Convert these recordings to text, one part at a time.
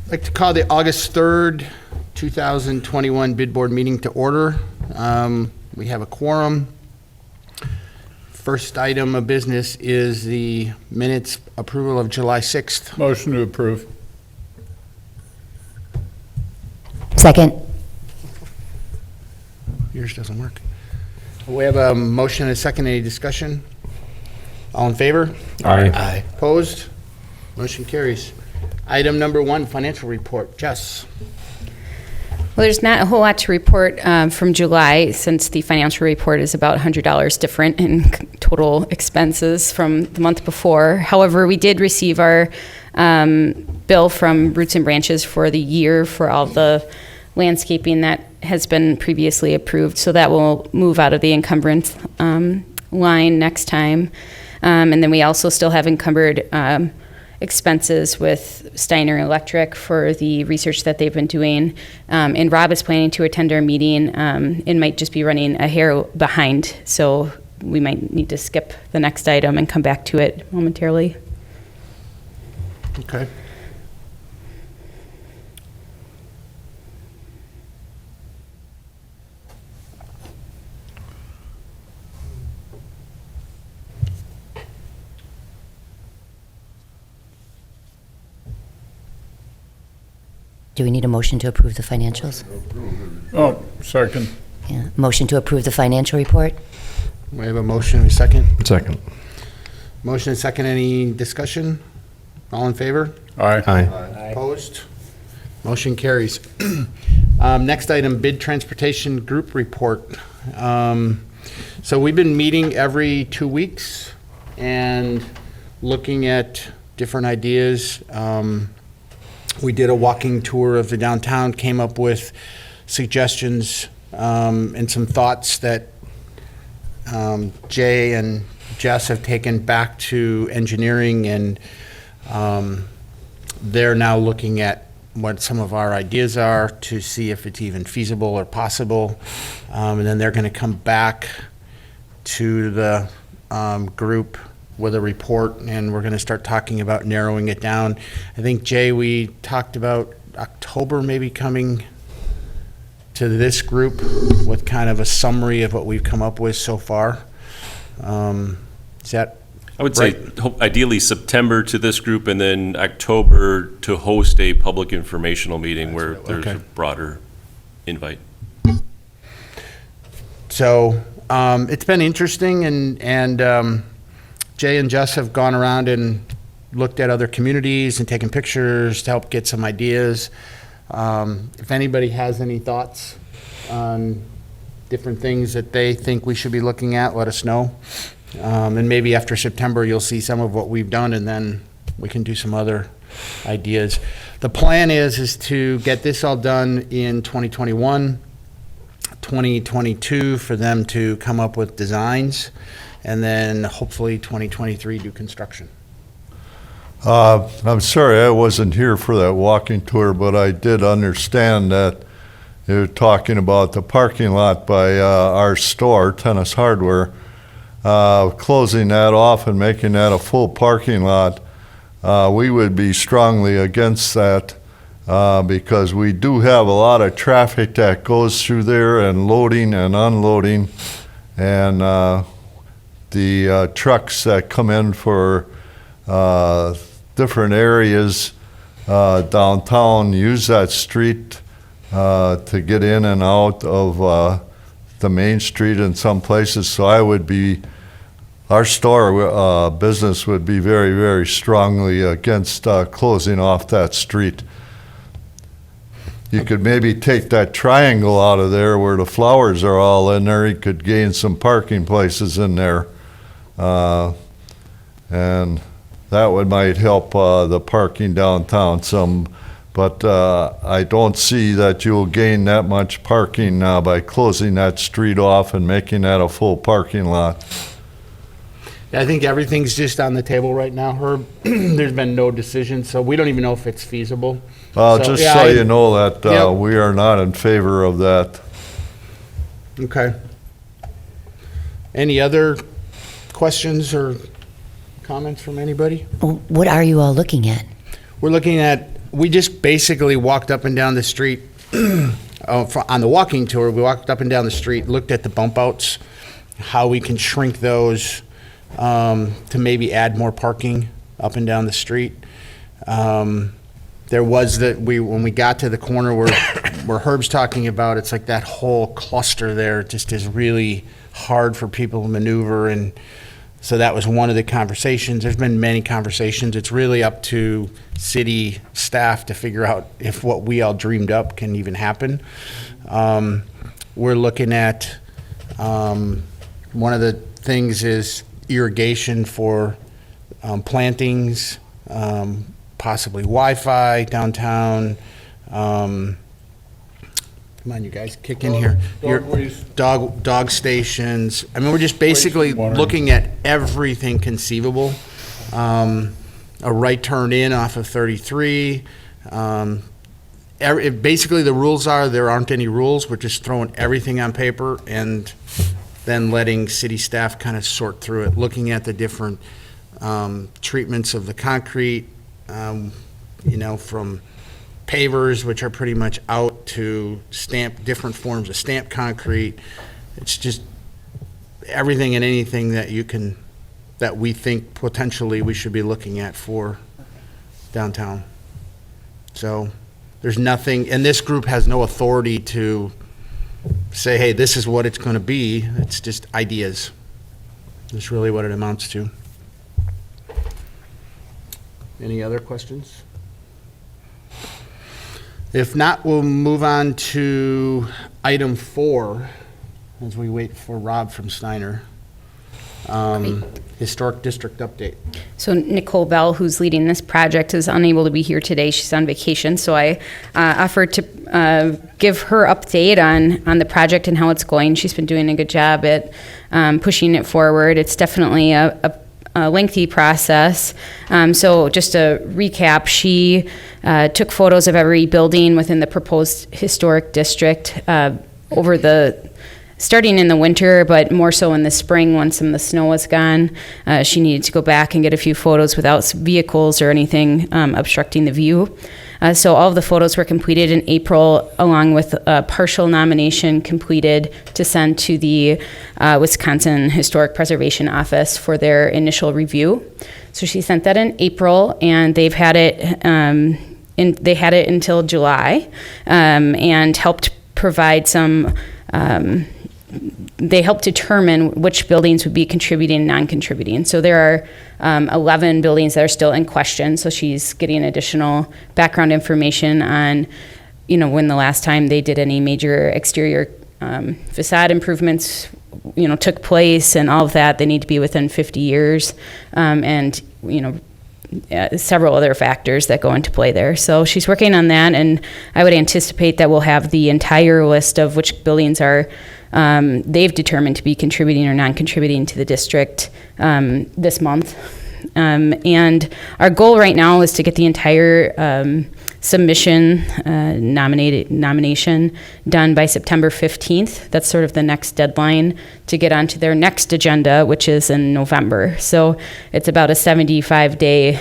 I'd like to call the August 3rd, 2021 bid board meeting to order. We have a quorum. First item of business is the minutes approval of July 6th. Motion to approve. Second. Yours doesn't work. We have a motion and a second. Any discussion? All in favor? Aye. Opposed? Motion carries. Item number 1, financial report. Jess? Well, there's not a whole lot to report from July, since the financial report is about $100 different in total expenses from the month before. However, we did receive our bill from Roots and Branches for the year for all the landscaping that has been previously approved, so that will move out of the encumbrance line next time. And then we also still have encumbered expenses with Steiner Electric for the research that they've been doing. And Rob is planning to attend our meeting and might just be running a hair behind. So we might need to skip the next item and come back to it momentarily. Okay. Do we need a motion to approve the financials? Oh, second. Yeah. Motion to approve the financial report? We have a motion and a second. Second. Motion and second. Any discussion? All in favor? Aye. Opposed? Motion carries. Next item, bid transportation group report. So we've been meeting every 2 weeks and looking at different ideas. We did a walking tour of the downtown, came up with suggestions and some thoughts that Jay and Jess have taken back to engineering, and they're now looking at what some of our ideas are to see if it's even feasible or possible. And then they're going to come back to the group with a report, and we're going to start talking about narrowing it down. I think, Jay, we talked about October maybe coming to this group with kind of a summary of what we've come up with so far. Is that I would say ideally September to this group, and then October to host a public informational meeting where there's okay. a broader invite. So it's been interesting, and Jay and Jess have gone around and looked at other communities and taken pictures to help get some ideas. If anybody has any thoughts on different things that they think we should be looking at, let us know. And maybe after September, you'll see some of what we've done, and then we can do some other ideas. The plan is to get this all done in 2021, 2022 for them to come up with designs, and then hopefully 2023 do construction. I'm sorry I wasn't here for that walking tour, but I did understand that they were talking about the parking lot by our store, Tennis Hardware, closing that off and making that a full parking lot. We would be strongly against that because we do have a lot of traffic that goes through there, and loading and unloading, and the trucks that come in for different areas downtown use that street to get in and out of the main street in some places. So our store business would be very, very strongly against closing off that street. You could maybe take that triangle out of there where the flowers are all in there. You could gain some parking places in there. And that might help the parking downtown some. But I don't see that you'll gain that much parking by closing that street off and making that a full parking lot. I think everything's just on the table right now, Herb. There's been no decision, so we don't even know if it's feasible. Just yeah, so you know that Yep. we are not in favor of that. Okay. Any other questions or comments from anybody? What are you all looking at? We're looking at We just basically walked up and down the street. On the walking tour, we walked up and down the street, looked at the bump outs, how we can shrink those to maybe add more parking up and down the street. There was when we got to the corner where Herb's talking about, it's like that whole cluster there just is really hard for people to maneuver, and so that was one of the conversations. There's been many conversations. It's really up to city staff to figure out if what we all dreamed up can even happen. We're looking at, one of the things is irrigation for plantings, possibly Wi-Fi downtown. Come on, you guys, kick in here. Dog waste. Dog stations. I mean, we're just basically Wastewater. looking at everything conceivable. A right turn in off of 33. Basically, the rules are, there aren't any rules. We're just throwing everything on paper and then letting city staff kind of sort through it, looking at the different treatments of the concrete, from pavers, which are pretty much out, to different forms of stamped concrete. It's just everything and anything that we think potentially we should be looking at for downtown. So there's nothing, and this group has no authority to say, hey, this is what it's going to be. It's just ideas. That's really what it amounts to. Any other questions? If not, we'll move on to item 4 as we wait for Rob from Steiner. Historic District update. So Nicole Bell, who's leading this project, is unable to be here today. She's on vacation, so I offered to give her update on the project and how it's going. She's been doing a good job at pushing it forward. It's definitely a lengthy process. So just to recap, she took photos of every building within the proposed historic district starting in the winter, but more so in the spring when some of the snow was gone. She needed to go back and get a few photos without vehicles or anything obstructing the view. So all of the photos were completed in April, along with a partial nomination completed to send to the Wisconsin Historic Preservation Office for their initial review. So she sent that in April, and they've had it. They had it until July, and helped provide some. They helped determine which buildings would be contributing and non-contributing. So there are 11 buildings that are still in question. So she's getting additional background information on, when the last time they did any major exterior facade improvements, took place, and all of that. They need to be within 50 years, and several other factors that go into play there. So she's working on that, and I would anticipate that we'll have the entire list of which buildings are they've determined to be contributing or non-contributing to the district this month. And our goal right now is to get the entire submission nomination done by September 15th. That's sort of the next deadline to get onto their next agenda, which is in November. So it's about a 75-day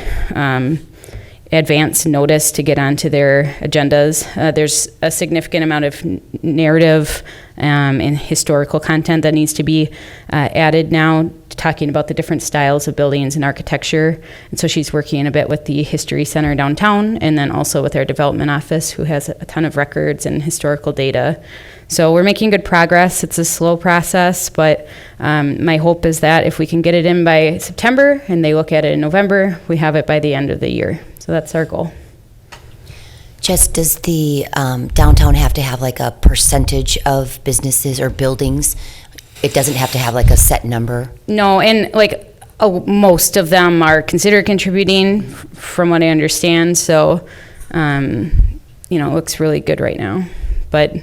advance notice to get onto their agendas. There's a significant amount of narrative and historical content that needs to be added now, talking about the different styles of buildings and architecture. And so she's working a bit with the History Center downtown, and then also with our development office, who has a ton of records and historical data. So we're making good progress. It's a slow process, but my hope is that if we can get it in by September and they look at it in November, we have it by the end of the year. So that's our goal. Jess, does the downtown have to have like a percentage of businesses or buildings? It doesn't have to have like a set number? No, and most of them are considered contributing from what I understand. So, it looks really good right now, but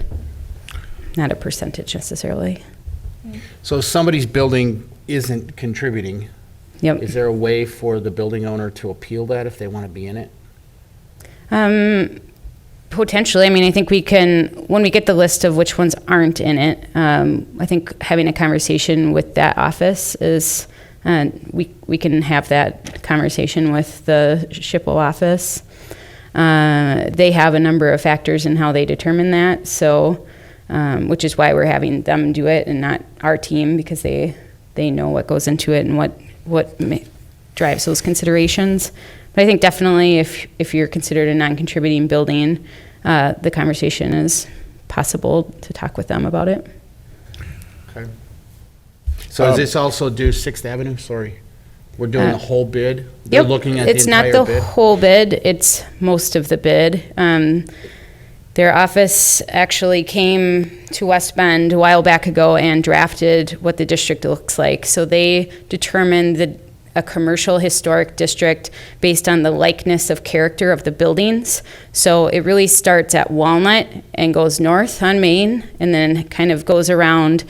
not a percentage necessarily. So if somebody's building isn't contributing, Yep. is there a way for the building owner to appeal that if they want to be in it? Potentially. I mean, I think we can, when we get the list of which ones aren't in it, I think having a conversation with that office is, we can have that conversation with the SHPO office. They have a number of factors in how they determine that, so, which is why we're having them do it and not our team, because they know what goes into it and what drives those considerations. But I think definitely if you're considered a non-contributing building, the conversation is possible to talk with them about it. Okay. So does this also do Sixth Avenue? Sorry. We're doing the whole bid? They're Yep, looking at the it's not entire the bid? whole bid, it's most of the bid. Their office actually came to West Bend a while back ago and drafted what the district looks like. So they determined a commercial historic district based on the likeness of character of the buildings. So it really starts at Walnut and goes north on Main, and then kind of goes around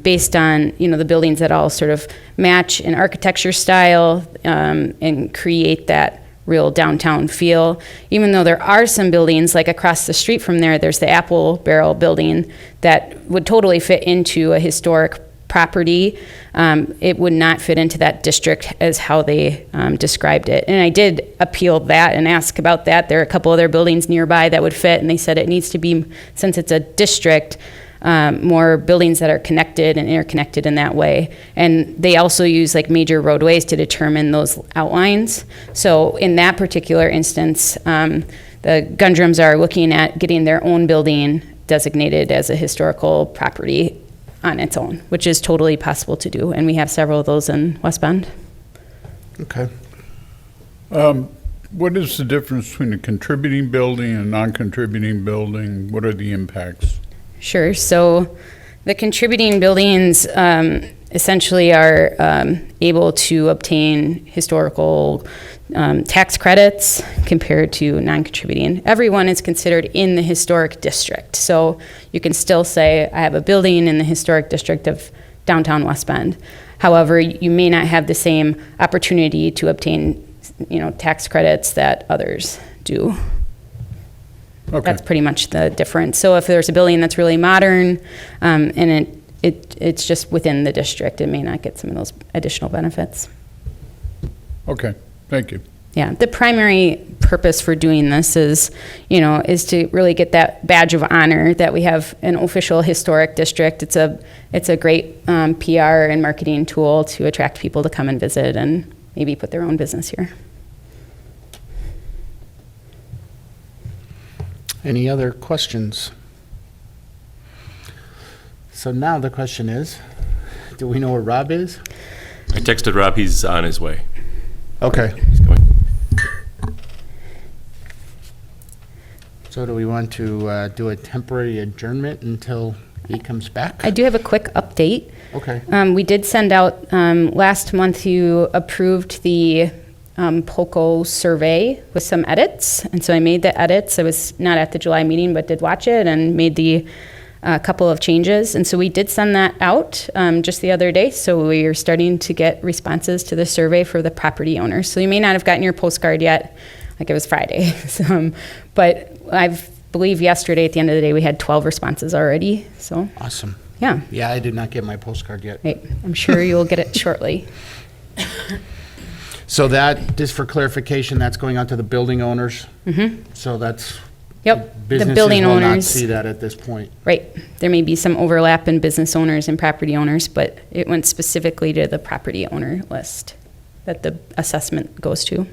based on, the buildings that all sort of match in architecture style and create that real downtown feel. Even though there are some buildings, like across the street from there, there's the Apple Barrel building that would totally fit into a historic property. It would not fit into that district as how they described it. And I did appeal that and ask about that. There are a couple other buildings nearby that would fit, and they said it needs to be, since it's a district, more buildings that are connected and interconnected in that way. And they also use like major roadways to determine those outlines. So in that particular instance, the Gundrums are looking at getting their own building designated as a historical property on its own, which is totally possible to do. And we have several of those in West Bend. Okay. What is the difference between a contributing building and a non-contributing building? What are the impacts? Sure. So the contributing buildings essentially are able to obtain historical tax credits compared to non-contributing. Everyone is considered in the historic district. So you can still say, I have a building in the historic district of downtown West Bend. However, you may not have the same opportunity to obtain, tax credits that others do. Okay. That's pretty much the difference. So if there's a building that's really modern and it's just within the district, it may not get some of those additional benefits. Okay, thank you. Yeah, the primary purpose for doing this is to really get that badge of honor that we have an official historic district. It's a great PR and marketing tool to attract people to come and visit and maybe put their own business here. Any other questions? So now the question is, do we know where Rob is? I texted Rob, he's on his way. Okay. He's going. So do we want to do a temporary adjournment until he comes back? I do have a quick update. Okay. We did send out, last month you approved the POCO survey with some edits. And so I made the edits. I was not at the July meeting, but did watch it and made the couple of changes. And so we did send that out just the other day. So we are starting to get responses to the survey for the property owners. So you may not have gotten your postcard yet, like it was Friday. But I believe yesterday at the end of the day, we had 12 responses already. So Awesome. yeah, Yeah, I did not get my postcard yet. right. I'm sure you'll get it shortly. So that, just for clarification, that's going out to the building owners? Mm-hmm. So that's. Yep, the Businesses building will not owners. see that at this point. Right. There may be some overlap in business owners and property owners, but it went specifically to the property owner list that the assessment goes to.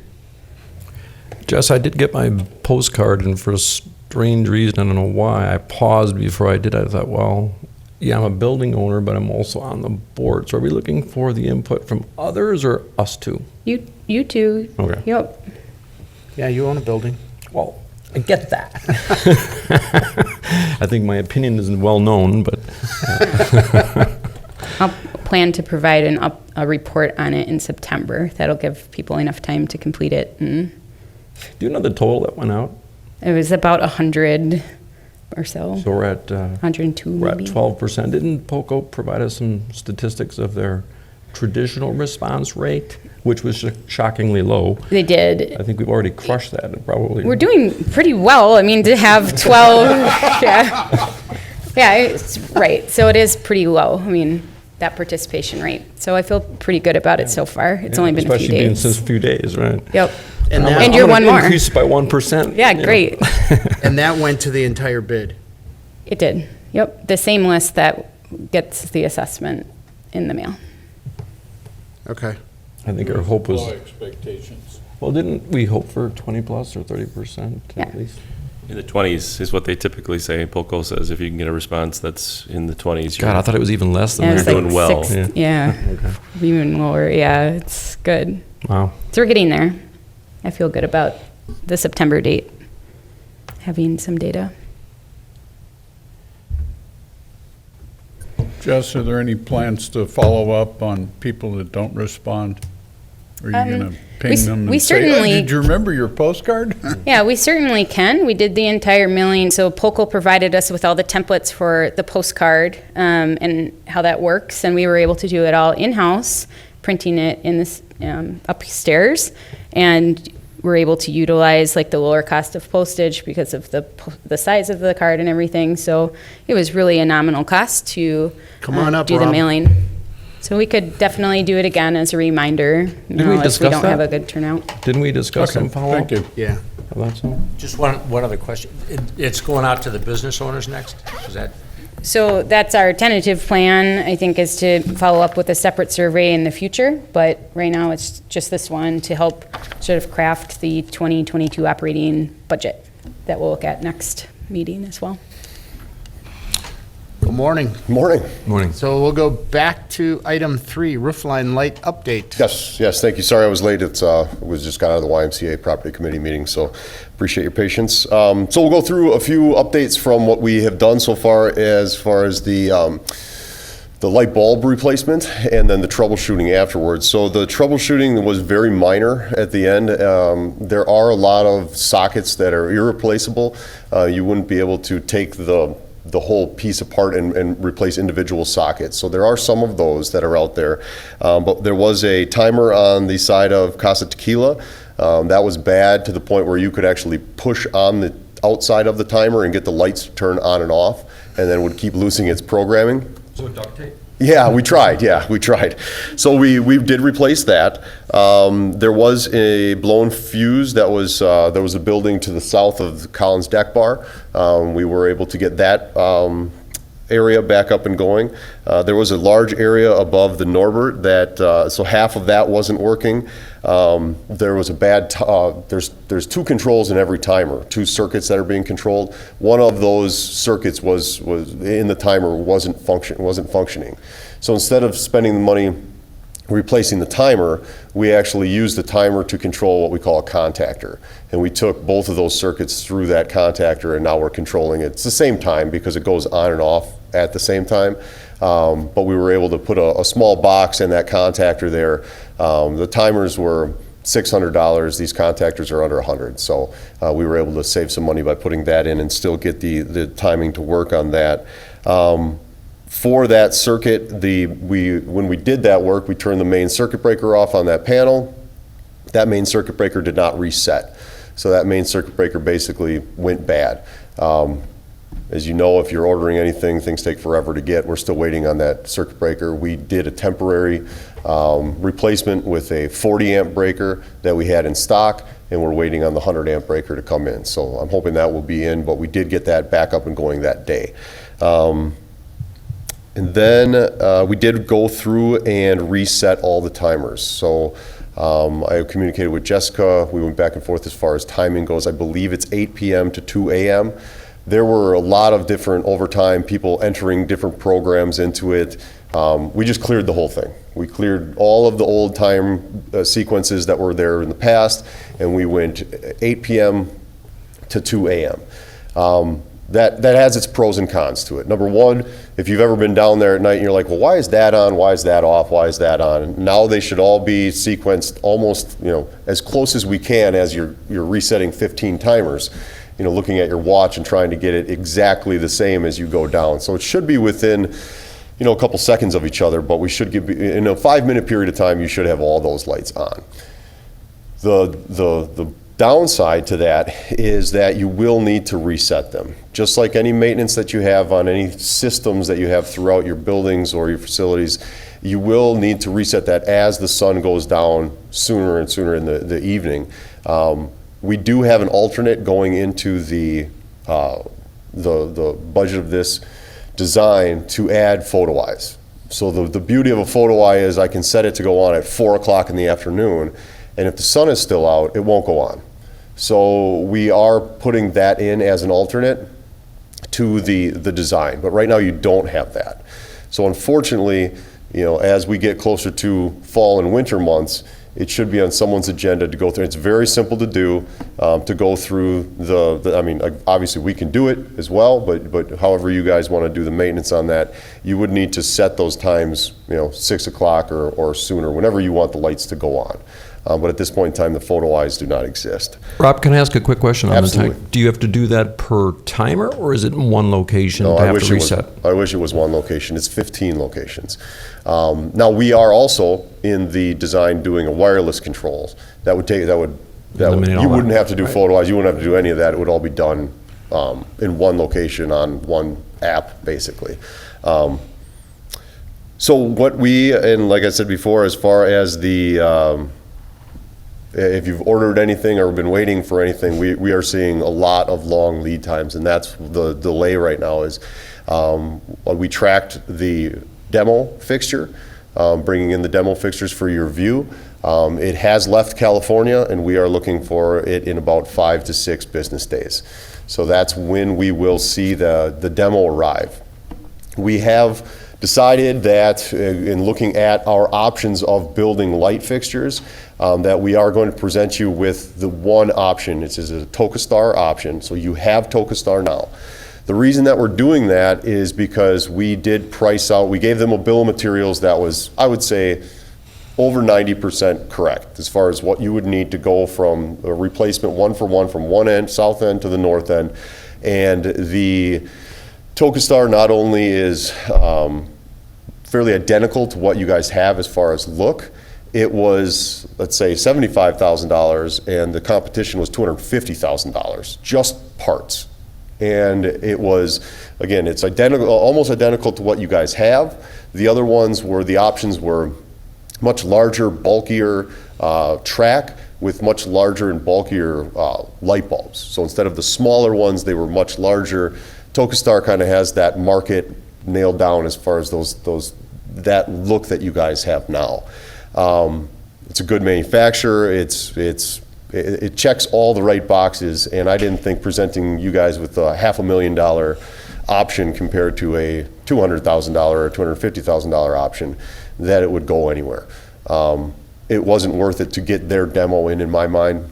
Jess, I did get my postcard, and for a strange reason, I don't know why, I paused before I did. I thought, well, yeah, I'm a building owner, but I'm also on the board. So are we looking for the input from others or us too? You too. Okay. Yep. Yeah, you own a building. Well, I get that. I think my opinion isn't well known, but I'll plan to provide a report on it in September. That'll give people enough time to complete it. And do you know the total that went out? it was about 100 or so. So we're at 102 we're at maybe. 12%. Didn't POCO provide us some statistics of their traditional response rate, which was shockingly low? They did. I think we've already crushed that. Probably. We're doing pretty well. I mean, to have 12, yeah, it's right. So it is pretty low. I mean, that participation rate. So I feel pretty good about it so far. It's only been a few Especially being days. since a few days, right? Yep. And I'm that- And you're gonna one more. Increase it by 1%. Yeah, you know. great. And that went to the entire bid. It did. Yep. The same list that gets the assessment in the mail. Okay. I think our hope was, Low expectations. well, didn't we hope for 20 plus or 30% Yeah. at least? In the 20s is what they typically say. Polko says if you can get a response that's in the 20s, God, I thought it was even less than And that. it's like doing well. six- Yeah. Yeah. Okay. Even lower. Yeah, it's good. Wow. So we're getting there. I feel good about the September date, having some data. Jess, are there any plans to follow up on people that don't respond? Are you going to ping them we and say, "Oh, certainly- did you remember your postcard?" Yeah, we certainly can. We did the entire mailing. So Polko provided us with all the templates for the postcard and how that works. And we were able to do it all in-house, printing it in this upstairs. And we're able to utilize like the lower cost of postage because of the size of the card and everything. So it was really a nominal cost to Come on up, do the Rob. mailing. So we could definitely do it again as a reminder, we if we discuss don't have that? a good turnout. Didn't we discuss Okay, some follow-up? thank you. Yeah. I thought so. Just one other question. It's going out to the business owners next? Is that, So that's our tentative plan, I think, is to follow up with a separate survey in the future. But right now, it's just this one to help sort of craft the 2022 operating budget that we'll look at next meeting as well. Good morning. Morning. Morning. So we'll go back to item 3, roof line light update. Yes, thank you. Sorry I was late. It was just got out of the YMCA Property Committee meeting, so appreciate your patience. So we'll go through a few updates from what we have done so far as the light bulb replacement and then the troubleshooting afterwards. So the troubleshooting was very minor at the end. There are a lot of sockets that are irreplaceable. You wouldn't be able to take the whole piece apart and replace individual sockets. So there are some of those that are out there. But there was a timer on the side of Casa Tequila. That was bad to the point where you could actually push on the outside of the timer and get the lights to turn on and off, and then would keep losing its programming. so duct tape? Yeah, we tried. So we did replace that. There was a blown fuse that was, there was a building to the south of the Collins Deck Bar. We were able to get that area back up and going. There was a large area above the Norbert that, so half of that wasn't working. There was a bad, there's 2 controls in every timer, 2 circuits that are being controlled. One of those circuits was in the timer wasn't functioning. So instead of spending the money replacing the timer, we actually used the timer to control what we call a contactor. And we took both of those circuits through that contactor, and now we're controlling it. It's the same time because it goes on and off at the same time. But we were able to put a small box in that contactor there. The timers were $600. These contactors are under $100. So we were able to save some money by putting that in and still get the timing to work on that. For that circuit, when we did that work, we turned the main circuit breaker off on that panel. That main circuit breaker did not reset. So that main circuit breaker basically went bad. As you know, if you're ordering anything, things take forever to get. We're still waiting on that circuit breaker. We did a temporary replacement with a 40 amp breaker that we had in stock, and we're waiting on the 100 amp breaker to come in. So I'm hoping that will be in, but we did get that back up and going that day. And then we did go through and reset all the timers. So I communicated with Jessica. We went back and forth as far as timing goes. I believe it's 8 p.m. to 2 a.m. There were a lot of different overtime, people entering different programs into it. We just cleared the whole thing. We cleared all of the old time sequences that were there in the past, and we went 8 p.m. to 2 a.m. That has its pros and cons to it. Number one, if you've ever been down there at night and you're like, well, why is that on? Why is that off? Why is that on? Now they should all be sequenced almost, as close as we can as you're resetting 15 timers, looking at your watch and trying to get it exactly the same as you go down. So it should be within, a couple seconds of each other, but we should give, in a 5-minute period of time, you should have all those lights on. The downside to that is that you will need to reset them. Just like any maintenance that you have on any systems that you have throughout your buildings or your facilities, you will need to reset that as the sun goes down sooner and sooner in the evening. We do have an alternate going into the budget of this design to add photo eyes. So the beauty of a photo eye is I can set it to go on at 4 o'clock in the afternoon, and if the sun is still out, it won't go on. So we are putting that in as an alternate to the design, but right now you don't have that. So unfortunately, as we get closer to fall and winter months, it should be on someone's agenda to go through. It's very simple to do, to go through I mean, obviously we can do it as well, but however you guys want to do the maintenance on that, you would need to set those times, 6 o'clock or sooner, whenever you want the lights to go on. But at this point in time, the photo eyes do not exist. Rob, can I ask a quick question on Absolutely. the time? Do you have to do that per timer, or is it in one location No, to have to reset? I wish it was one location. It's 15 locations. Now, we are also in the design doing a wireless controls. Eliminate all You wouldn't that. have to do photo eyes, you wouldn't have to do any of that. It would all be done in one location on one app, basically. So what and like I said before, as far as if you've ordered anything or been waiting for anything, we are seeing a lot of long lead times, and that's the delay right now is we tracked the demo fixture, bringing in the demo fixtures for your view. It has left California, and we are looking for it in about 5 to 6 business days. So that's when we will see the demo arrive. We have decided that in looking at our options of building light fixtures, that we are going to present you with the one option. It is a TokaStar option, so you have TokaStar now. The reason that we're doing that is because we did price out, we gave them a bill of materials that was, I would say, over 90% correct as far as what you would need to go from a replacement one for one from one end, south end to the north end. And the TokaStar not only is fairly identical to what you guys have as far as look, it was, let's say, $75,000, and the competition was $250,000, just parts. And it was, again, it's identical, almost identical to what you guys have. The other ones were, the options were much larger, bulkier track with much larger and bulkier light bulbs. So instead of the smaller ones, they were much larger. TokaStar kind of has that market nailed down as far as that look that you guys have now. It's a good manufacturer. It checks all the right boxes, and I didn't think presenting you guys with a $500,000 option compared to a $200,000 or $250,000 option that it would go anywhere. It wasn't worth it to get their demo in my mind.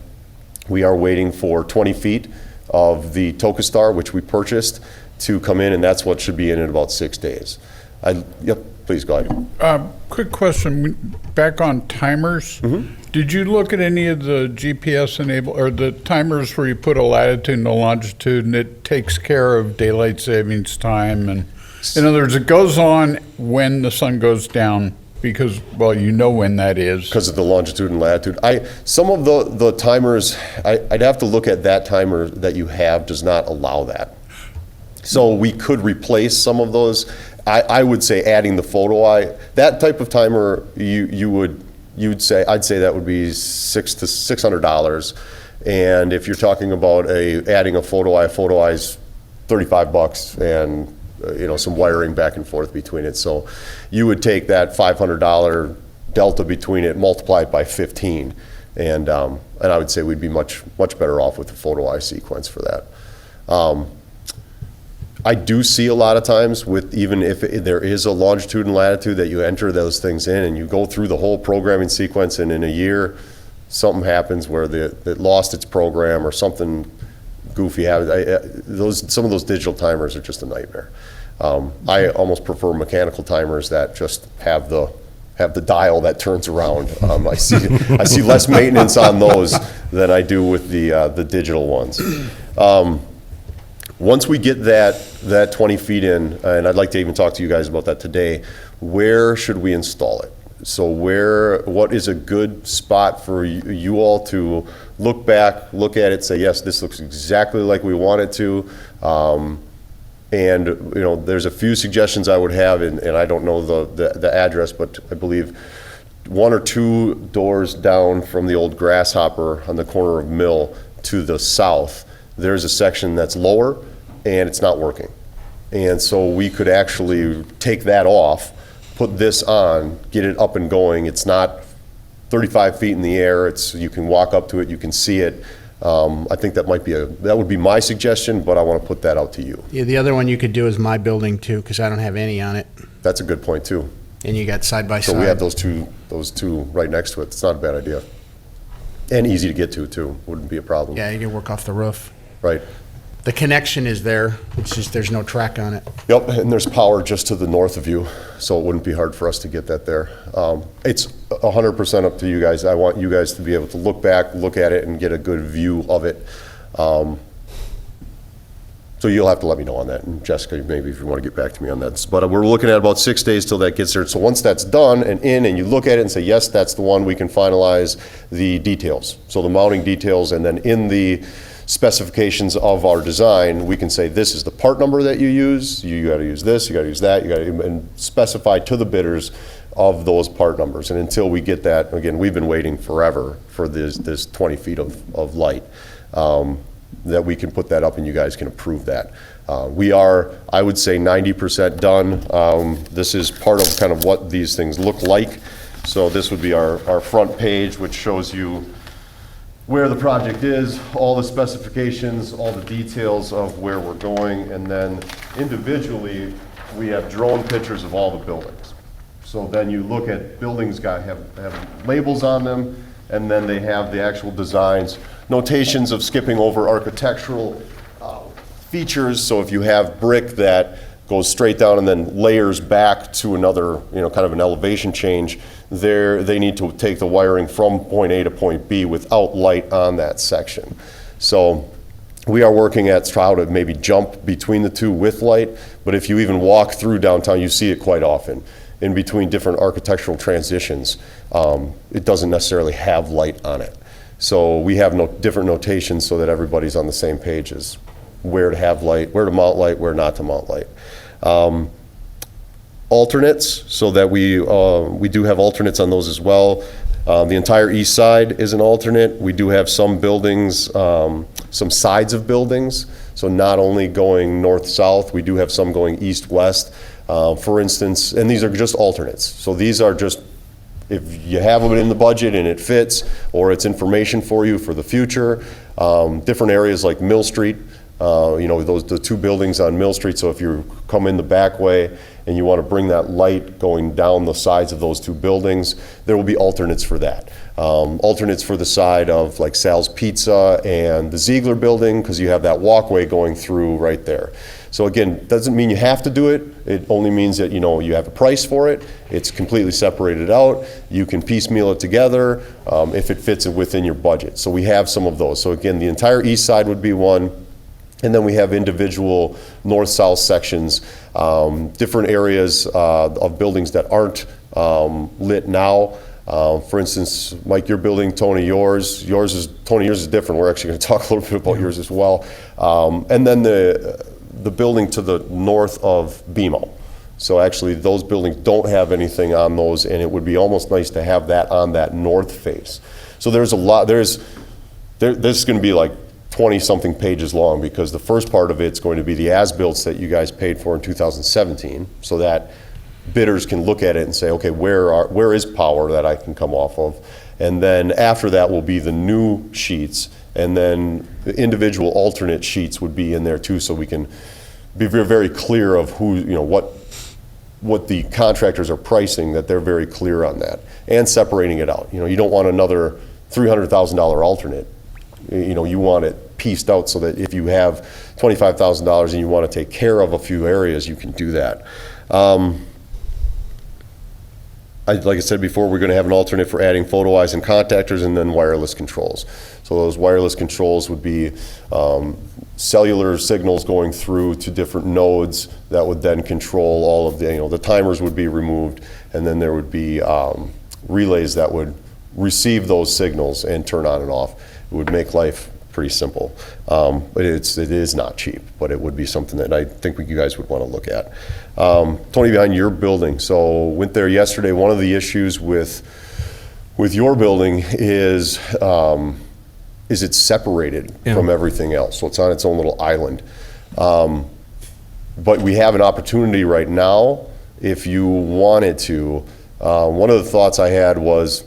We are waiting for 20 feet of the TokaStar, which we purchased, to come in, and that's what should be in about 6 days. Yep, please go ahead. Quick question, back on timers. Did you look at any of the GPS or the timers where you put a latitude and a longitude, and it takes care of daylight savings time? And in other words, it goes on when the sun goes down because, well, you know when that is. Because of the longitude and latitude. Some of the timers, I'd have to look at that timer that you have does not allow that. So we could replace some of those. I would say adding the photo eye, that type of timer, I'd say that would be $600 to $600. And if you're talking about adding a photo eye is $35, and some wiring back and forth between it. So you would take that $500 delta between it, multiply it by 15, and I would say we'd be much better off with the photo eye sequence for that. I do see a lot of times even if there is a longitude and latitude that you enter those things in and you go through the whole programming sequence, and in a year something happens where it lost its program or something goofy happens. Some of those digital timers are just a nightmare. I almost prefer mechanical timers that just have the dial that turns around. I see less maintenance on those than I do with the digital ones. Once we get that 20 feet in, and I'd like to even talk to you guys about that today, where should we install it? So what is a good spot for you all to look back, look at it, say, yes, this looks exactly like we want it to. And there's a few suggestions I would have, and I don't know the address, but I believe 1 or 2 doors down from the old Grasshopper on the corner of Mill to the south, there's a section that's lower and it's not working. And so we could actually take that off, put this on, get it up and going. It's not 35 feet in the air. You can walk up to it, you can see it. I think that would be my suggestion, but I want to put that out to you. Yeah, the other one you could do is my building too, because I don't have any on it. That's a good point too. And you got side by So side. we have those two right next to it. It's not a bad idea. And easy to get to too, wouldn't be a problem. Yeah, you can work off the roof. Right. The connection is there, it's just there's no track on it. Yep, and there's power just to the north of you, so it wouldn't be hard for us to get that there. It's 100% up to you guys. I want you guys to be able to look back, look at it, and get a good view of it. So you'll have to let me know on that, and Jessica, maybe if you want to get back to me on that. But we're looking at about 6 days till that gets there. So once that's done and in, and you look at it and say, yes, that's the one, we can finalize the details. So the mounting details, and then in the specifications of our design, we can say, this is the part number that you use, you got to use this, you got to use that, and specify to the bidders of those part numbers. And until we get that, again, we've been waiting forever for this 20 feet of light, that we can put that up and you guys can approve that. We are, I would say, 90% done. This is part of kind of what these things look like. So this would be our front page, which shows you where the project is, all the specifications, all the details of where we're going, and then individually, we have drone pictures of all the buildings. So then you look at buildings have labels on them, and then they have the actual designs, notations of skipping over architectural features. So if you have brick that goes straight down and then layers back to another, kind of an elevation change, they need to take the wiring from point A to point B without light on that section. So we are working at how to maybe jump between the two with light, but if you even walk through downtown, you see it quite often. In between different architectural transitions, it doesn't necessarily have light on it. So we have different notations so that everybody's on the same page as where to have light, where to mount light, where not to mount light. Alternates, so that we do have alternates on those as well. The entire east side is an alternate. We do have some buildings, some sides of buildings, so not only going north-south, we do have some going east-west. For instance, and these are just alternates. So these are just, if you have them in the budget and it fits, or it's information for you for the future. Different areas like Mill Street, the two buildings on Mill Street. So if you come in the back way and you want to bring that light going down the sides of those two buildings, there will be alternates for that. Alternates for the side of like Sal's Pizza and the Ziegler building, because you have that walkway going through right there. So again, doesn't mean you have to do it. It only means that you have a price for it. It's completely separated out. You can piecemeal it together if it fits within your budget. So we have some of those. So again, the entire east side would be one. And then we have individual north-south sections, different areas of buildings that aren't lit now. For instance, Mike, your building, Tony, yours is different. We're actually going to talk a little bit about yours as well. And then the building to the north of BMO. So actually, those buildings don't have anything on those, and it would be almost nice to have that on that north face. So there's a lot. This is going to be like 20-something pages long, because the first part of it's going to be the as-builts that you guys paid for in 2017, so that bidders can look at it and say, okay, where is power that I can come off of? And then after that will be the new sheets, and then the individual alternate sheets would be in there too, so we can be very, very clear of who, what the contractors are pricing, that they're very clear on that, and separating it out. You don't want another $300,000 alternate. You want it pieced out so that if you have $25,000 and you want to take care of a few areas, you can do that. Like I said before, we're going to have an alternate for adding photo eyes and contactors, and then wireless controls. So those wireless controls would be cellular signals going through to different nodes that would then control all of the timers would be removed, and then there would be relays that would receive those signals and turn on and off. It would make life pretty simple. But it is not cheap, but it would be something that I think you guys would want to look at. Tony, behind your building, so went there yesterday. One of the issues with with your building is it's separated from everything else. So it's on its own little island. But we have an opportunity right now, if you wanted to. One of the thoughts I had was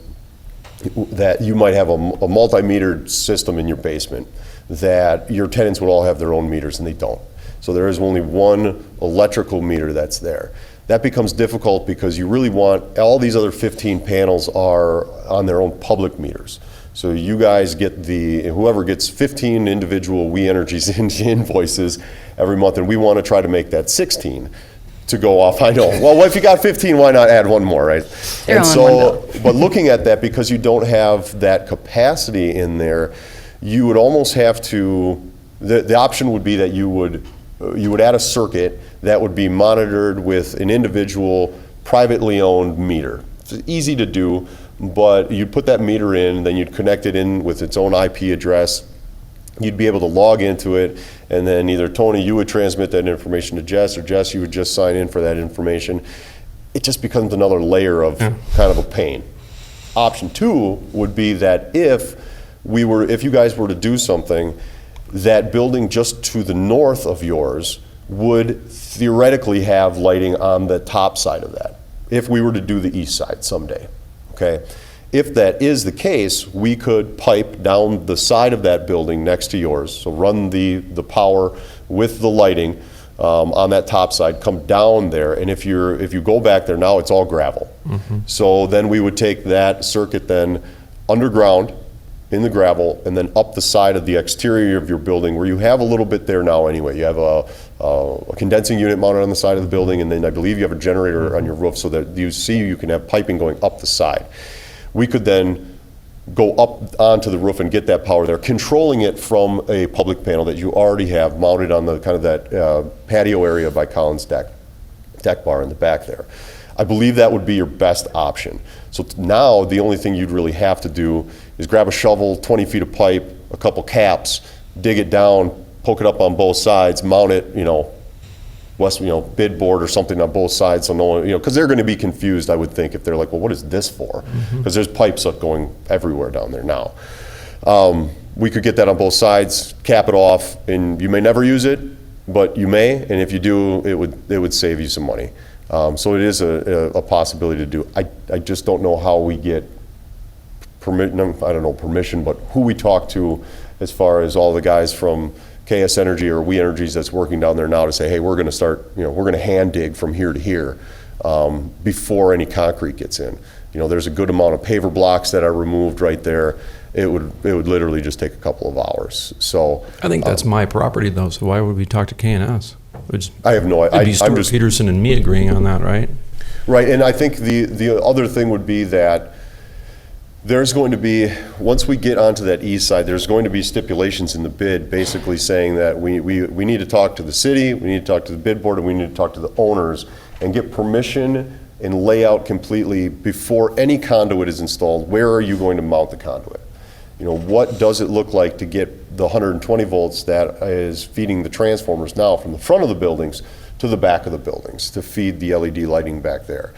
that you might have a multi-meter system in your basement, that your tenants would all have their own meters, and they don't. So there is only one electrical meter that's there. That becomes difficult because you really want, all these other 15 panels are on their own public meters. So you guys get whoever gets 15 individual We Energies invoices every month, and we want to try to make that 16 to go off. I know. Well, if you got 15, why not add one more, right? They're And on so, but looking at that, because you don't have that capacity in there, you would almost have to, the option would be that you would add a circuit that would be monitored with an individual privately owned meter. It's easy to do, but you'd put that meter in, then you'd connect it in with its own IP address. You'd be able to log into it, and then either Tony, you would transmit that information to Jess, or Jess, you would just sign in for that information. It just becomes another layer of kind of a pain. Option two would be that if you guys were to do something, that building just to the north of yours would theoretically have lighting on the top side of that, if we were to do the east side someday, okay? If that is the case, we could pipe down the side of that building next to yours, so run the power with the lighting on that top side, come down there, and if you go back there now, it's all gravel. So then we would take that circuit then underground in the gravel, and then up the side of the exterior of your building, where you have a little bit there now anyway. You have a condensing unit mounted on the side of the building, and then I believe you have a generator on your roof, so that you can have piping going up the side. We could then go up onto the roof and get that power there, controlling it from a public panel that you already have mounted on the kind of that patio area by Collins deck bar in the back there. I believe that would be your best option. So now the only thing you'd really have to do is grab a shovel, 20 feet of pipe, a couple caps, dig it down, poke it up on both sides, mount it, bid board or something on both sides, so no one, because they're going to be confused, I would think, if they're like, well, what is this for? Because there's pipes up going everywhere down there now. We could get that on both sides, cap it off, and you may never use it, but you may, and if you do, it would save you some money. So it is a possibility to do. I just don't know how we get permission, but who we talk to as far as all the guys from KS Energy or We Energies that's working down there now to say, hey, we're going to start, we're going to hand dig from here to here before any concrete gets in. There's a good amount of paver blocks that are removed right there. It would literally just take a couple of hours. So I think that's my property though, so why would we talk to K&S? I have no idea. It'd be Stuart Peterson and me agreeing on that, right? Right, and I think the other thing would be that there's going to be, once we get onto that east side, there's going to be stipulations in the bid basically saying that we need to talk to the city, we need to talk to the bid board, and we need to talk to the owners and get permission and lay out completely before any conduit is installed, where are you going to mount the conduit? What does it look like to get the 120 volts that is feeding the transformers now from the front of the buildings to the back of the buildings to feed the LED lighting back there?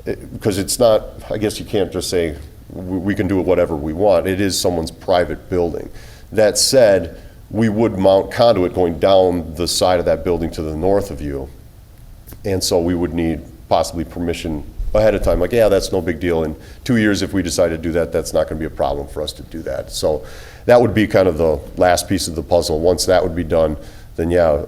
Because it's not, I guess you can't just say, we can do whatever we want. It is someone's private building. That said, we would mount conduit going down the side of that building to the north of you. And so we would need possibly permission ahead of time. Like, yeah, that's no big deal. In 2 years, if we decide to do that, that's not going to be a problem for us to do that. So that would be kind of the last piece of the puzzle. Once that would be done, then yeah,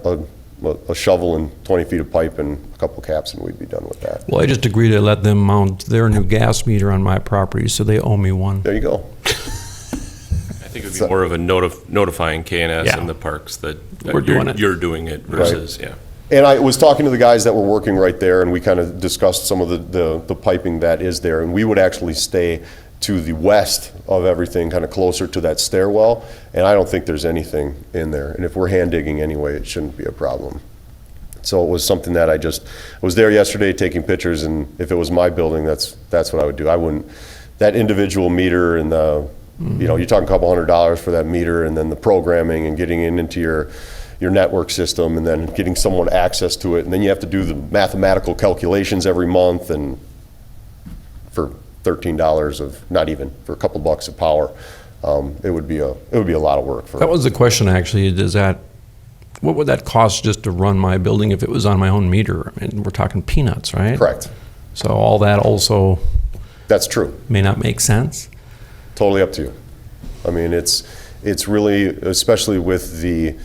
a shovel and 20 feet of pipe and a couple caps, and we'd be done with that. Well, I just agreed to let them mount their new gas meter on my property, so they owe me one. There you go. I think it would be more of a notifying K&S Yeah. and the parks that We're doing it. you're doing it versus, yeah. And I was talking to the guys that were working right there, and we kind of discussed some of the piping that is there, and we would actually stay to the west of everything, kind of closer to that stairwell, and I don't think there's anything in there. And if we're hand digging anyway, it shouldn't be a problem. So it was something that I was there yesterday taking pictures, and if it was my building, that's what I would do. I wouldn't, that individual meter and the, you're talking a couple $100 for that meter, and then the programming and getting it into your network system, and then getting someone access to it, and then you have to do the mathematical calculations every month, and for $13 of, not even, for a couple bucks of power. It would be a lot of work for. That was the question, actually. What would that cost just to run my building if it was on my own meter? I mean, we're talking peanuts, right? Correct. So all that also That's true. may not make sense. Totally up to you. I mean, it's really, especially with the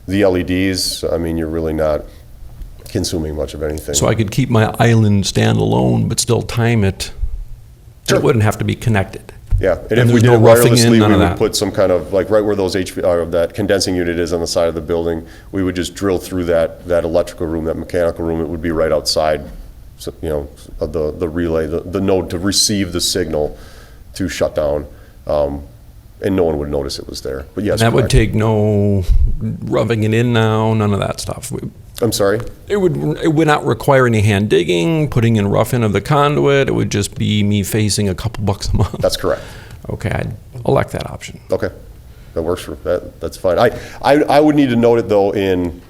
LEDs, I mean, you're really not consuming much of anything. So I could keep my island standalone, but still time it. Sure. It wouldn't have to be connected. Yeah, and And if we there's did no it roughing in, wirelessly, none we of would that. put some kind of, like right where those that condensing unit is on the side of the building, we would just drill through that electrical room, that mechanical room. It would be right outside, so, you know, of the relay, the node to receive the signal to shut down, and no one would notice it was there. But yes, That would correct. take no rubbing it in now, none of that stuff. I'm sorry? It would not require any hand digging, putting in rough in of the conduit. It would just be me facing a couple bucks a month. That's correct. Okay, I'd elect that option. Okay, that works for, that's fine. I would need to note it though in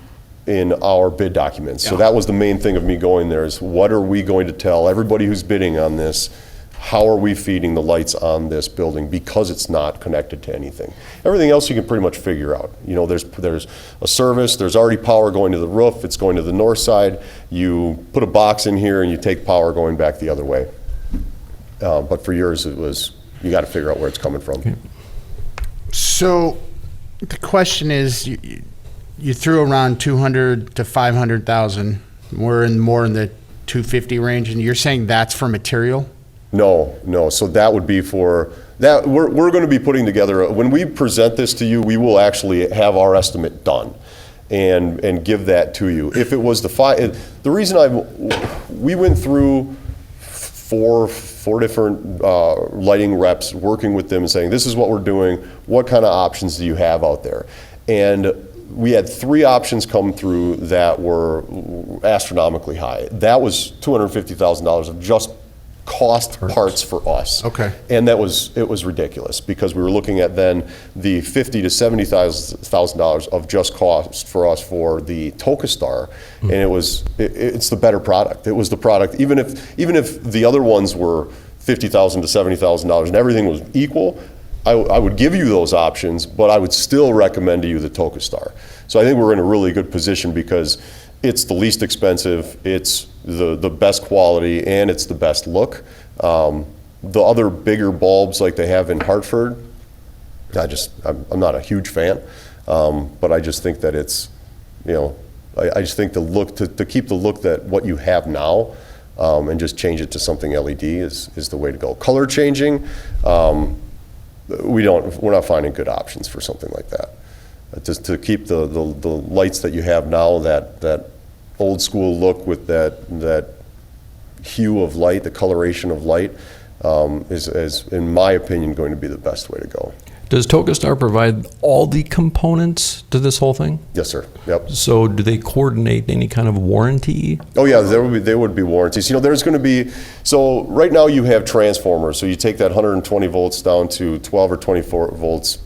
our bid documents. So that was the main thing of me going there, is what are we going to tell everybody who's bidding on this? How are we feeding the lights on this building, because it's not connected to anything? Everything else you can pretty much figure out. You know, there's a service, there's already power going to the roof, it's going to the north side. You put a box in here and you take power going back the other way. But for yours, it was, you got to figure out where it's coming from. So the question is, you threw around 200 to 500,000. We're more in the 250 range, and you're saying that's for material? No. So that would be for, that, we're going to be putting together, when we present this to you, we will actually have our estimate done and give that to you. If it was the reason we went through four different lighting reps, working with them and saying, this is what we're doing, what kind of options do you have out there? And we had 3 options come through that were astronomically high. That was $250,000 of just cost parts for us. Okay. And it was ridiculous, because we were looking at then the $50,000 to $70,000 of just cost for us for the TokaStar, and it's the better product. It was the product, even if the other ones were $50,000 to $70,000 and everything was equal, I would give you those options, but I would still recommend to you the TokaStar. So I think we're in a really good position, because it's the least expensive, it's the best quality, and it's the best look. The other bigger bulbs like they have in Hartford, I'm not a huge fan, but I just think that it's, you know, I just think the look, to keep the look that what you have now, and just change it to something LED is the way to go. Color changing, we're not finding good options for something like that. Just to keep the lights that you have now, that old school look with that hue of light, the coloration of light, is in my opinion going to be the best way to go. Does TokaStar provide all the components to this whole thing? Yes, sir. Yep. So do they coordinate any kind of warranty? Oh yeah, there would be warranties. You know, there's going to be, so right now you have transformers. So you take that 120 volts down to 12 or 24 volts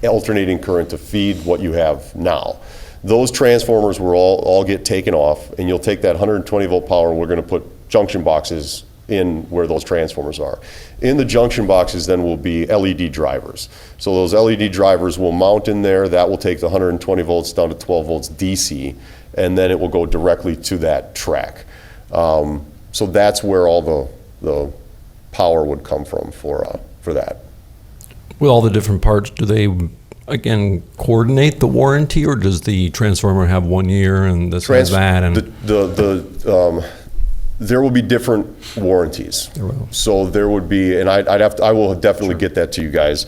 alternating current to feed what you have now. Those transformers will all get taken off, and you'll take that 120 volt power, and we're going to put junction boxes in where those transformers are. In the junction boxes then will be LED drivers. So those LED drivers will mount in there. That will take the 120 volts down to 12 volts DC, and then it will go directly to that track. So that's where all the power would come from for that. With all the different parts, do they, again, coordinate the warranty, or does the transformer have 1 year and this has that? And there will be different warranties. There will. So there would be, and I will definitely get that to you guys.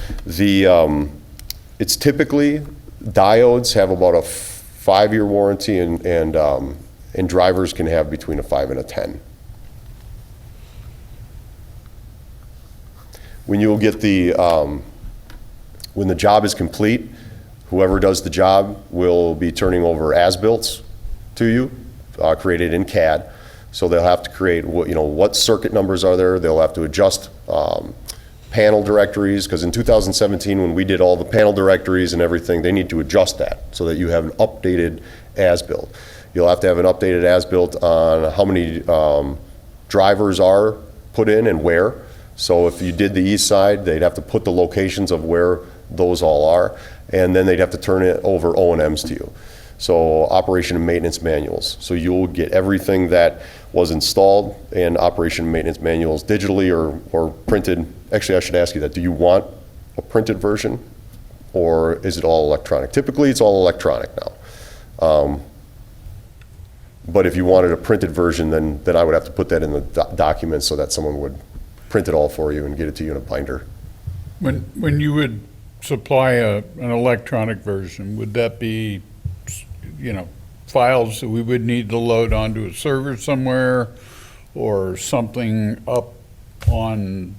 It's typically, diodes have about a 5-year warranty, and drivers can have between a 5 and a 10. When you'll get when the job is complete, whoever does the job will be turning over as-built to you, created in CAD. So they'll have to create what circuit numbers are there. They'll have to adjust panel directories, because in 2017 when we did all the panel directories and everything, they need to adjust that so that you have an updated as-built. You'll have to have an updated as-built on how many drivers are put in and where. So if you did the east side, they'd have to put the locations of where those all are, and then they'd have to turn it over O&Ms to you. So operation and maintenance manuals. So you'll get everything that was installed and operation and maintenance manuals digitally or printed. Actually, I should ask you that. Do you want a printed version, or is it all electronic? Typically, it's all electronic now. But if you wanted a printed version, then I would have to put that in the documents so that someone would print it all for you and get it to you in a binder. When you would supply an electronic version, would that be, files that we would need to load onto a server somewhere, or something up on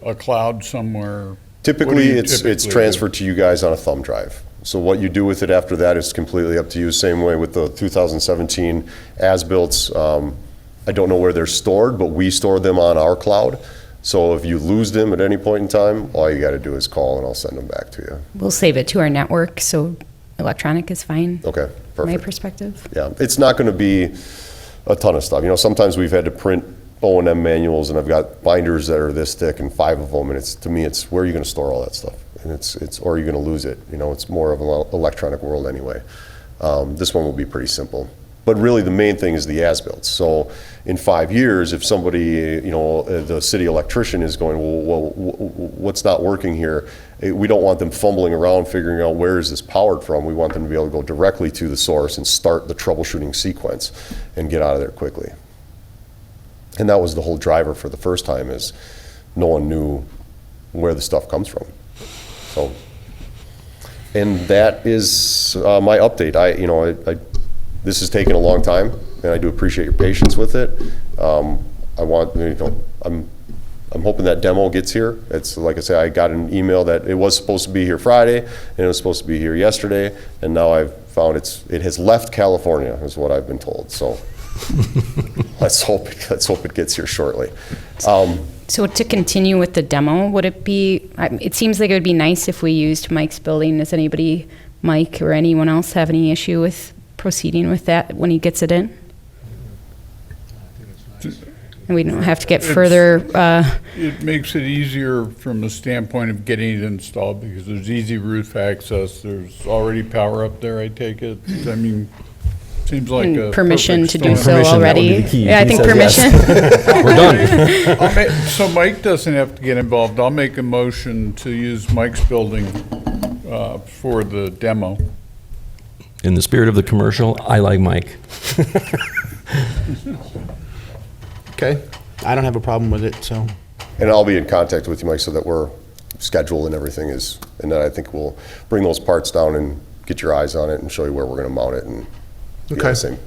a cloud somewhere? What do Typically, you it's typically do? transferred to you guys on a thumb drive. So what you do with it after that is completely up to you. Same way with the 2017 as-built. I don't know where they're stored, but we store them on our cloud. So if you lose them at any point in time, all you got to do is call and I'll send them back to you. We'll save it to our network, so electronic is fine, Okay, from my perfect. perspective. Yeah, it's not going to be a ton of stuff. Sometimes we've had to print O&M manuals, and I've got binders that are this thick and 5 of them, and to me, it's where are you going to store all that stuff? And or are you going to lose it? It's more of an electronic world anyway. This one will be pretty simple. But really, the main thing is the as-built. So in 5 years, if somebody, the city electrician is going, well, what's not working here? We don't want them fumbling around figuring out where is this powered from. We want them to be able to go directly to the source and start the troubleshooting sequence and get out of there quickly. And that was the whole driver for the first time, is no one knew where the stuff comes from. So, and that is my update. This has taken a long time, and I do appreciate your patience with it. I'm hoping that demo gets here. It's like I say, I got an email that it was supposed to be here Friday, and it was supposed to be here yesterday, and now I've found it has left California, is what I've been told. So let's hope it gets here shortly. So to continue with the demo, would it be, it seems like it would be nice if we used Mike's building. Does anybody, Mike or anyone else, have any issue with proceeding with that when he gets it in? And we don't have to get further, It makes it easier from the standpoint of getting it installed, because there's easy roof access, there's already power up there, I take it. I mean, seems like a permission perfect to do storm. so Permission, that would be already. the key. Yeah, I He think says permission. yes. We're done. So Mike doesn't have to get involved. I'll make a motion to use Mike's building for the demo. In the spirit of the commercial, I like Mike. Okay, I don't have a problem with it, so. And I'll be in contact with you, Mike, so that we're scheduled and everything is, and then I think we'll bring those parts down and get your eyes on it and show you where we're going to mount it and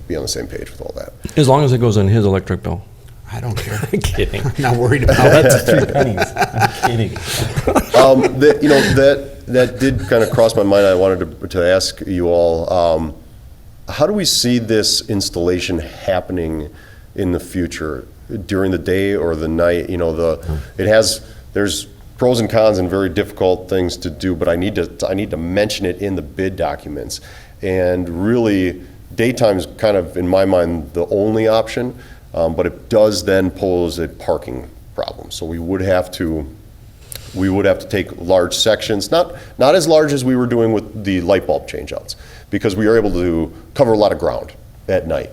be on the same page with all that. As long as it goes on his electric bill. I don't care. I'm kidding. I'm not worried about it. That's 3 pennies. I'm kidding. That did kind of cross my mind. I wanted to ask you all, how do we see this installation happening in the future, during the day or the night? There's pros and cons and very difficult things to do, but I need to mention it in the bid documents. And really, daytime's kind of, in my mind, the only option, but it does then pose a parking problem. So we would have to take large sections, not as large as we were doing with the light bulb changeouts, because we are able to cover a lot of ground at night.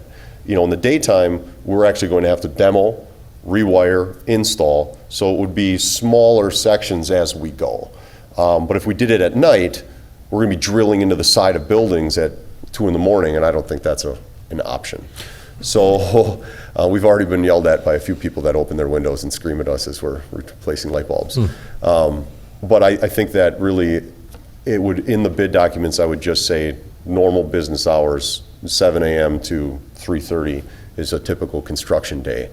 In the daytime, we're actually going to have to demo, rewire, install, so it would be smaller sections as we go. But if we did it at night, we're going to be drilling into the side of buildings at 2 in the morning, and I don't think that's an option. So we've already been yelled at by a few people that open their windows and scream at us as we're replacing light bulbs. But I think that really, it would, in the bid documents, I would just say normal business hours, 7 a.m. to 3:30 is a typical construction day.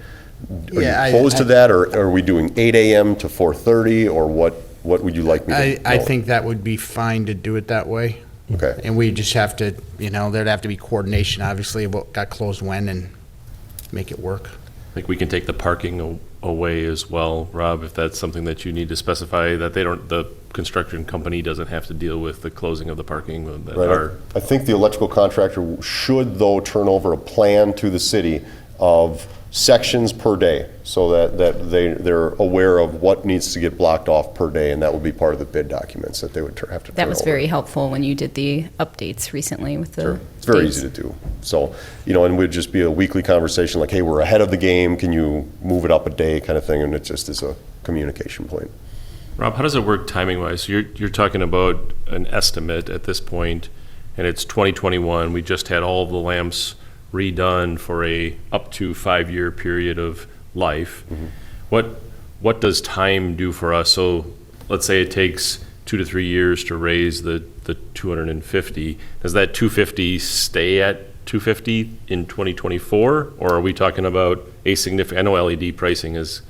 Are you opposed to that, or are we doing 8 a.m. to 4:30, or what would you like me to I know? think that would be fine to do it that way. Okay. And we just have to, there'd have to be coordination, obviously, of what got closed when and make it work. I think we can take the parking away as well, Rob, if that's something that you need to specify, that the construction company doesn't have to deal with the closing of the parking that Right. are. I think the electrical contractor should, though, turn over a plan to the city of sections per day, so that they're aware of what needs to get blocked off per day, and that would be part of the bid documents that they would have to turn That was over. very helpful when you did the updates recently with the Sure. It's very dates. easy to do. So, and it would just be a weekly conversation like, hey, we're ahead of the game, can you move it up a day kind of thing, and it just is a communication point. Rob, how does it work timing-wise? So you're talking about an estimate at this point, and it's 2021. We just had all of the lamps redone for a up to 5-year period of life. What does time do for us? So let's say it takes 2 to 3 years to raise the 250. Does that 250 stay at 250 in 2024, or are we talking about a significant? I know LED pricing is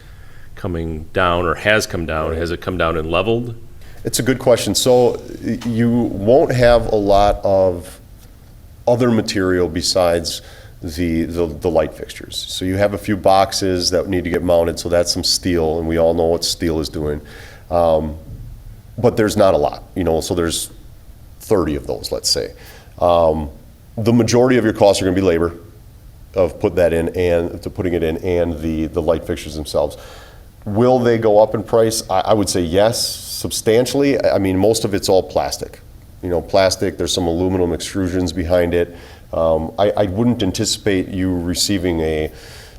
coming down or has come down. Has it come down and leveled? It's a good question. So you won't have a lot of other material besides the light fixtures. So you have a few boxes that need to get mounted, so that's some steel, and we all know what steel is doing. But there's not a lot, so there's 30 of those, let's say. The majority of your costs are going to be labor of putting it in and the light fixtures themselves. Will they go up in price? I would say yes, substantially. I mean, most of it's all plastic. Plastic, there's some aluminum extrusions behind it. I wouldn't anticipate you receiving a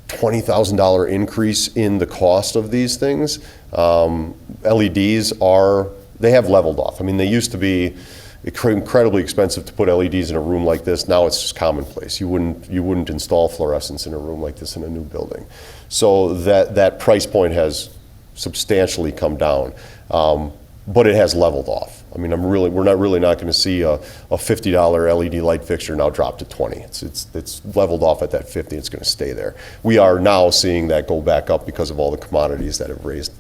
$20,000 increase in the cost of these things. LEDs they have leveled off. I mean, they used to be incredibly expensive to put LEDs in a room like this. Now it's just commonplace. You wouldn't install fluorescence in a room like this in a new building. So that price point has substantially come down, but it has leveled off. I mean, we're not going to see a $50 LED light fixture now drop to 20. It's leveled off at that 50. It's going to stay there. We are now seeing that go back up because of all the commodities that have raised,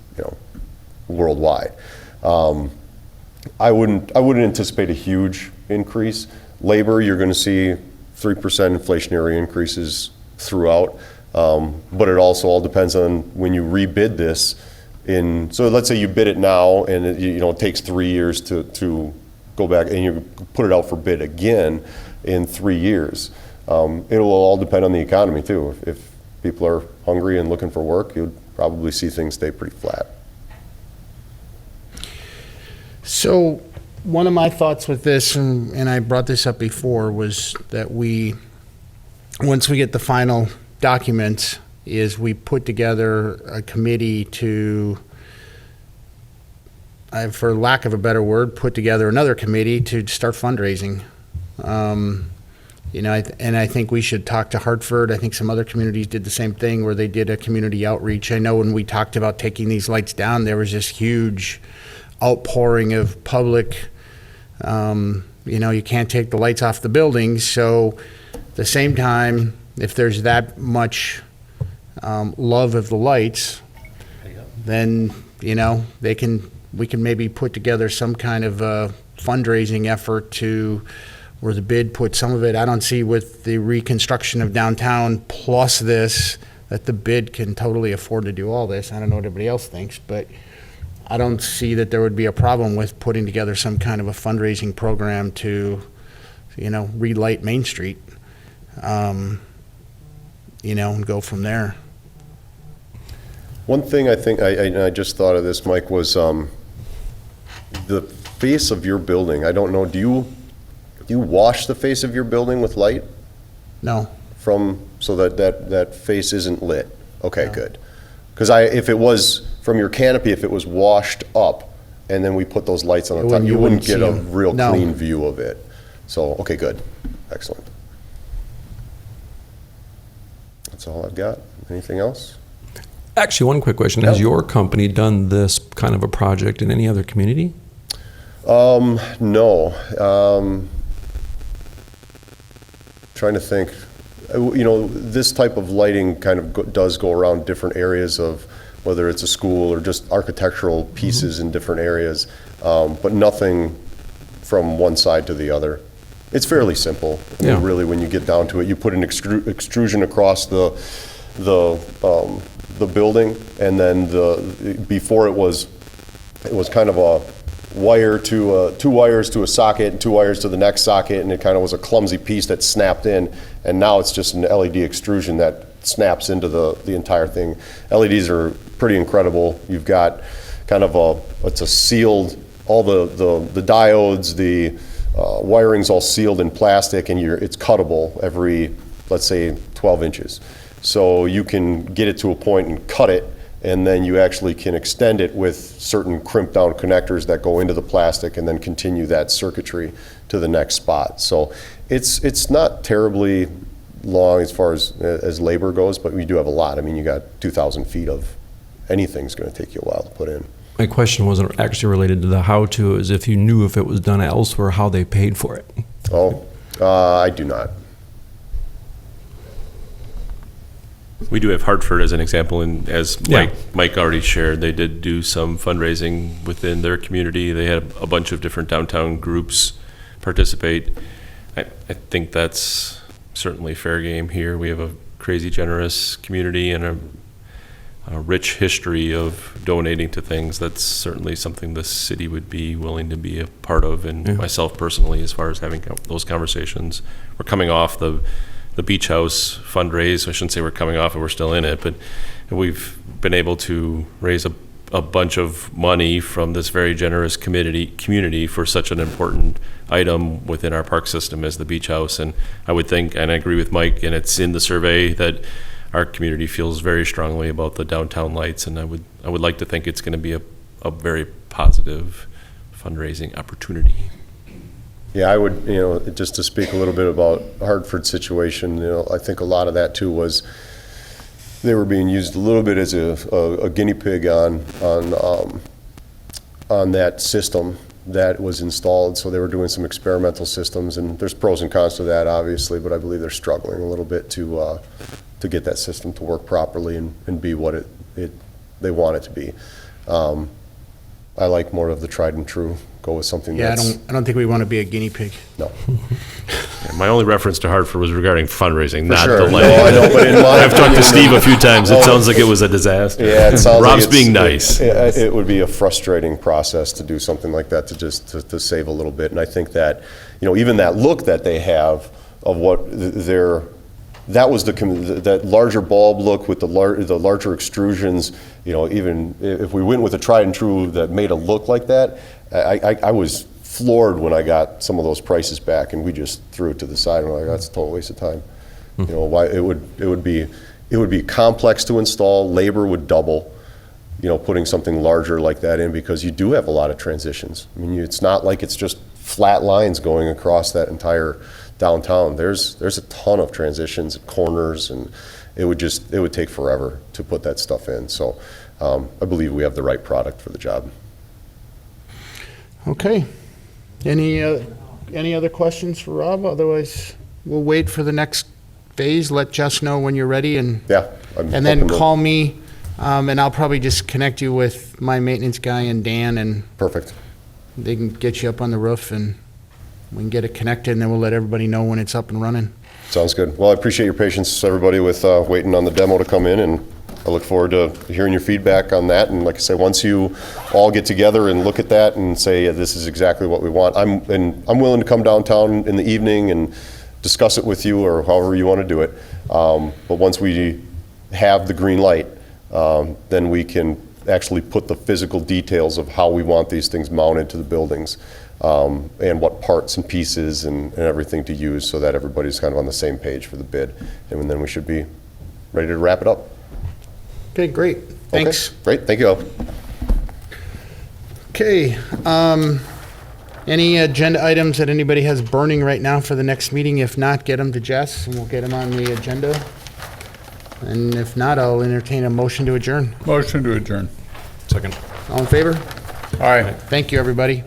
worldwide. I wouldn't anticipate a huge increase. Labor, you're going to see 3% inflationary increases throughout, but it also all depends on when you rebid this. So let's say you bid it now, and it takes 3 years to go back, and you put it out for bid again in 3 years. It will all depend on the economy too. If people are hungry and looking for work, you'd probably see things stay pretty flat. So one of my thoughts with this, and I brought this up before, was that once we get the final documents, is we put together a committee to, for lack of a better word, put together another committee to start fundraising. And I think we should talk to Hartford. I think some other communities did the same thing where they did a community outreach. I know when we talked about taking these lights down, there was this huge outpouring of public, you can't take the lights off the buildings. So at the same time, if there's that much love of the lights, then, we can maybe put together some kind of a fundraising effort where the bid put some of it. I don't see with the reconstruction of downtown plus this, that the bid can totally afford to do all this. I don't know what everybody else thinks, but I don't see that there would be a problem with putting together some kind of a fundraising program to, relight Main Street, and go from there. One thing I think, I just thought of this, Mike, was the face of your building. I don't know, do you wash the face of your building with light No, so that face isn't lit? Okay, No. good. Because if it was, from your canopy, if it was washed up and then we put those lights on the top, you wouldn't get see a 'em. real No. clean view of it. So, okay, good. Excellent. That's all I've got. Anything else? Actually, one quick question. Has your company done this kind of a project in any other community? No. Trying to think. This type of lighting kind of does go around different areas of whether it's a school or just architectural pieces in different areas, but nothing from one side to the other. It's fairly simple. I mean, Yeah. really, when you get down to it, you put an extrusion across the building, and then before it was kind of a wire to 2 wires to a socket and 2 wires to the next socket, and it kind of was a clumsy piece that snapped in, and now it's just an LED extrusion that snaps into the entire thing. LEDs are pretty incredible. You've got kind of it's a sealed, all the diodes, the wiring's all sealed in plastic, and it's cuttable every, let's say, 12 inches. So you can get it to a point and cut it, and then you actually can extend it with certain crimped down connectors that go into the plastic and then continue that circuitry to the next spot. So it's not terribly long as far as labor goes, but we do have a lot. I mean, you got 2,000 feet of anything's going to take you a while to put in. My question wasn't actually related to the how-to, is if you knew if it was done elsewhere, how they paid for it. Oh, I do not. We do have Hartford as an example, and as Mike already shared, they did do some fundraising within their community. They had a bunch of different downtown groups participate. I think that's certainly fair game here. We have a crazy generous community and a rich history of donating to things. That's certainly something the city would be willing to be a part of, and myself personally, as far as having those conversations. We're coming off the Beach House fundraise. I shouldn't say we're coming off it, we're still in it, but we've been able to raise a bunch of money from this very generous community for such an important item within our park system as the Beach House. And I would think, and I agree with Mike, and it's in the survey, that our community feels very strongly about the downtown lights, and I would like to think it's going to be a very positive fundraising opportunity. Yeah, I would, just to speak a little bit about Hartford's situation, I think a lot of that too was they were being used a little bit as a guinea pig on that system that was installed. So they were doing some experimental systems, and there's pros and cons to that, obviously, but I believe they're struggling a little bit to get that system to work properly and be what they want it to be. I like more of the tried and true. Go with something that's... I don't think we want to be a guinea pig. No. My only reference to Hartford was regarding fundraising, not sure. the No, lighting. I know, but in my I've talked to opinion- Steve a few times. It sounds like it was a disaster. Yeah, it sounds like Rob's being nice. It would be a frustrating process to do something like that, to save a little bit. And I think that, even that look that they have of what that was that larger bulb look with the larger extrusions. Even if we went with a tried and true that made a look like that, I was floored when I got some of those prices back, and we just threw it to the side and we're like, that's a total waste of time. Why it would be complex to install, labor would double, putting something larger like that in, because you do have a lot of transitions. I mean, it's not like it's just flat lines going across that entire downtown. There's a ton of transitions and corners, and it would take forever to put that stuff in. So I believe we have the right product for the job. Okay. Any other questions for Rob? Otherwise, we'll wait for the next phase. Let Jess know when you're ready, and Yeah. and then call me, and I'll probably just connect you with my maintenance guy and Dan, and Perfect. they can get you up on the roof, and we can get it connected, and then we'll let everybody know when it's up and running. Sounds good. Well, I appreciate your patience, everybody, with waiting on the demo to come in, and I look forward to hearing your feedback on that. And like I say, once you all get together and look at that and say, yeah, this is exactly what we want, I'm willing to come downtown in the evening and discuss it with you, or however you want to do it. But once we have the green light, then we can actually put the physical details of how we want these things mounted to the buildings, and what parts and pieces and everything to use, so that everybody's kind of on the same page for the bid. And then we should be ready to wrap it up. Okay, great. Thanks. Okay, great, thank you all. Okay, any agenda items that anybody has burning right now for the next meeting? If not, get them to Jess, and we'll get them on the agenda. And if not, I'll entertain a motion to adjourn. Motion to adjourn. Second. All in favor? Aye. Thank you, everybody.